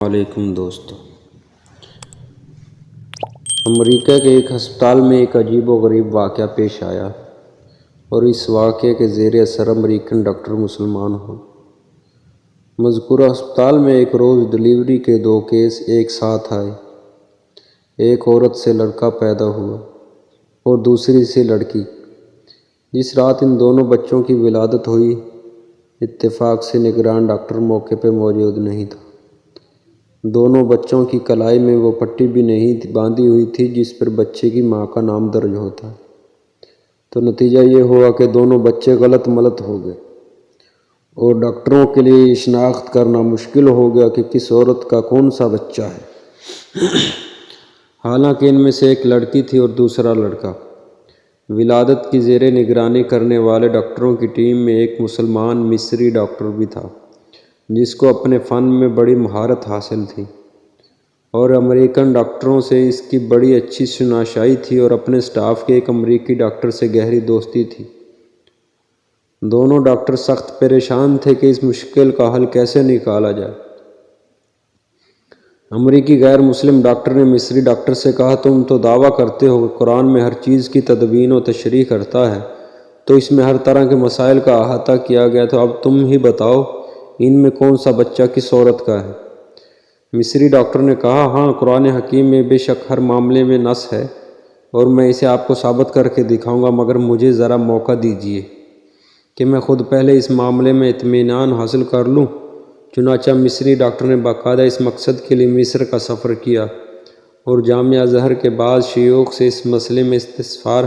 علیکم دوستو، امریکہ کے ایک ہسپتال میں ایک عجیب و غریب واقعہ پیش آیا اور اس واقعے کے زیر اثر امریکن ڈاکٹر مسلمان ہوئے۔ مذکورہ ہسپتال میں ایک روز ڈلیوری کے 2 کیس ایک ساتھ آئے۔ ایک عورت سے لڑکا پیدا ہوا اور دوسری سے لڑکی۔ جس رات ان دونوں بچوں کی ولادت ہوئی، اتفاق سے نگران ڈاکٹر موقع پہ موجود نہیں تھا۔ دونوں بچوں کی کلائی میں وہ پٹی بھی نہیں باندھی ہوئی تھی جس پر بچے کی ماں کا نام درج ہوتا ہے۔ تو نتیجہ یہ ہوا کہ دونوں بچے غلط ملت ہو گئے اور ڈاکٹروں کے لیے یہ شناخت کرنا مشکل ہو گیا کہ کس عورت کا کون سا بچہ ہے۔ حالانکہ ان میں سے ایک لڑکی تھی اور دوسرا لڑکا۔ ولادت کی زیر نگرانی کرنے والے ڈاکٹروں کی ٹیم میں ایک مسلمان مصری ڈاکٹر بھی تھا جس کو اپنے فن میں بڑی مہارت حاصل تھی اور امریکن ڈاکٹروں سے اس کی بڑی اچھی شناسائی تھی اور اپنے سٹاف کے ایک امریکی ڈاکٹر سے گہری دوستی تھی۔ دونوں ڈاکٹر سخت پریشان تھے کہ اس مشکل کا حل کیسے نکالا جائے۔ امریکی غیر مسلم ڈاکٹر نے مصری ڈاکٹر سے کہا، تم تو دعویٰ کرتے ہو کہ قرآن میں ہر چیز کی تدوین و تشریح کرتا ہے، تو اس میں ہر طرح کے مسائل کا احاطہ کیا گیا، تو اب تم ہی بتاؤ ان میں کون سا بچہ کس عورت کا ہے۔ مصری ڈاکٹر نے کہا، ہاں، قرآن حکیم میں بے شک ہر معاملے میں نص ہے اور میں اسے آپ کو ثابت کر کے دکھاؤں گا، مگر مجھے ذرا موقع دیجیے کہ میں خود پہلے اس معاملے میں اطمینان حاصل کر لوں۔ چنانچہ مصری ڈاکٹر نے باقاعدہ اس مقصد کے لیے مصر کا سفر کیا اور جامعہ ازہر کے بعض شیوخ سے اس مسئلے میں استفسار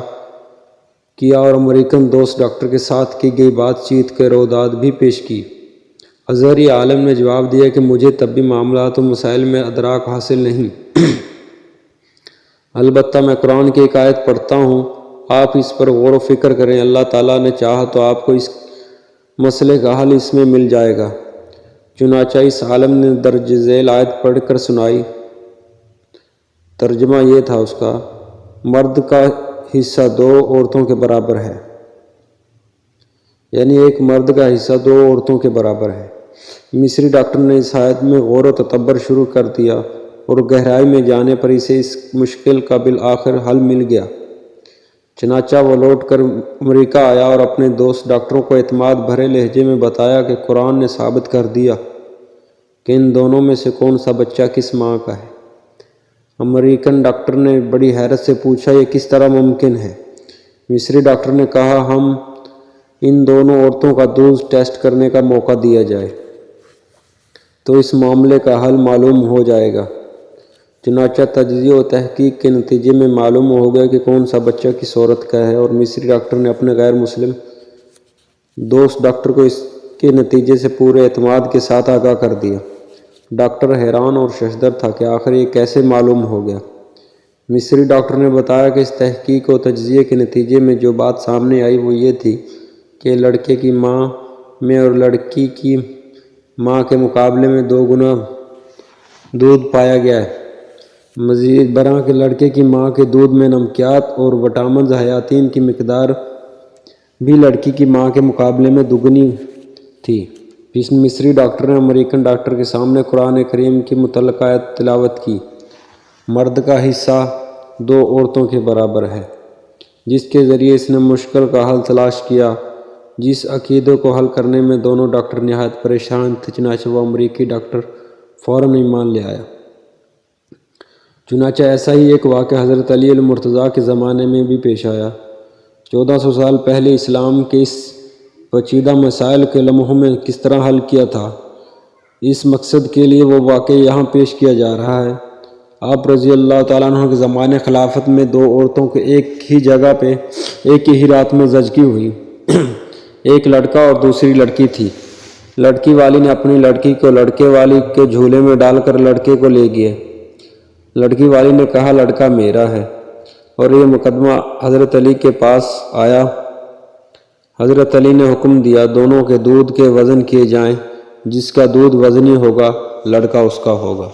کیا اور امریکن دوست ڈاکٹر کے ساتھ کی گئی بات چیت کے روداد بھی پیش کی۔ ازہری عالم نے جواب دیا کہ مجھے طبی معاملات و مسائل میں ادراک حاصل نہیں، البتہ میں قرآن کی ایک آیت پڑھتا ہوں، آپ اس پر غور و فکر کریں، اللہ تعالیٰ نے چاہا تو آپ کو اس مسئلے کا حل اس میں مل جائے گا۔ چنانچہ اس عالم نے درج ذیل آیت پڑھ کر سنائی۔ ترجمہ یہ تھا اس کا، مرد کا حصہ 2 عورتوں کے برابر ہے، یعنی ایک مرد کا حصہ 2 عورتوں کے برابر ہے۔ مصری ڈاکٹر نے اس آیت میں غور و تدبر شروع کر دیا اور گہرائی میں جانے پر اسے اس مشکل کا بالآخر حل مل گیا۔ چنانچہ وہ لوٹ کر امریکہ آیا اور اپنے دوست ڈاکٹروں کو اعتماد بھرے لہجے میں بتایا کہ قرآن نے ثابت کر دیا کہ ان دونوں میں سے کون سا بچہ کس ماں کا ہے۔ امریکن ڈاکٹر نے بڑی حیرت سے پوچھا، یہ کس طرح ممکن ہے؟ مصری ڈاکٹر نے کہا، ہم ان دونوں عورتوں کا دودھ ٹیسٹ کرنے کا موقع دیا جائے تو اس معاملے کا حل معلوم ہو جائے گا۔ چنانچہ تجزیہ و تحقیق کے نتیجے میں معلوم ہو گیا کہ کون سا بچہ کس عورت کا ہے اور مصری ڈاکٹر نے اپنے غیر مسلم دوست ڈاکٹر کو اس کے نتیجے سے پورے اعتماد کے ساتھ آگاہ کر دیا۔ ڈاکٹر حیران اور ششدر تھا کہ آخر یہ کیسے معلوم ہو گیا۔ مصری ڈاکٹر نے بتایا کہ اس تحقیق و تجزیے کے نتیجے میں جو بات سامنے آئی وہ یہ تھی کہ لڑکے کی ماں میں اور لڑکی کی ماں کے مقابلے میں 2 گنا دودھ پایا گیا ہے۔ مزید برآں کہ لڑکے کی ماں کے دودھ میں نمکیات اور وٹامنز حیاتین کی مقدار بھی لڑکی کی ماں کے مقابلے میں دگنی تھی۔ اس مصری ڈاکٹر نے امریکن ڈاکٹر کے سامنے قرآن کریم کی متعلقہ آیت تلاوت کی، مرد کا حصہ 2 عورتوں کے برابر ہے، جس کے ذریعے اس نے مشکل کا حل تلاش کیا۔ جس عقیدے کو حل کرنے میں دونوں ڈاکٹر نہایت پریشان تھے، چنانچہ وہ امریکی ڈاکٹر فوراً ایمان لے آیا۔ چنانچہ ایسا ہی ایک واقعہ حضرت علی المرتضیٰ کے زمانے میں بھی پیش آیا۔ 1400 سال پہلے اسلام کے اس پیچیدہ مسائل کے لمحوں میں کس طرح حل کیا تھا، اس مقصد کے لیے وہ واقعہ یہاں پیش کیا جا رہا ہے۔ آپ رضی اللہ تعالیٰ عنہ کے زمانے خلافت میں 2 عورتوں کو ایک ہی جگہ پہ ایک ہی رات میں زچگی ہوئی۔ ایک لڑکا اور دوسری لڑکی تھی۔ لڑکی والی نے اپنی لڑکی کو لڑکے والی کے جھولے میں ڈال کر لڑکے کو لے گئے۔ لڑکی والی نے کہا، لڑکا میرا ہے، اور یہ مقدمہ حضرت علی کے پاس آیا۔ حضرت علی نے حکم دیا، دونوں کے دودھ کے وزن کیے جائیں، جس کا دودھ وزنی ہوگا لڑکا اس کا ہوگا۔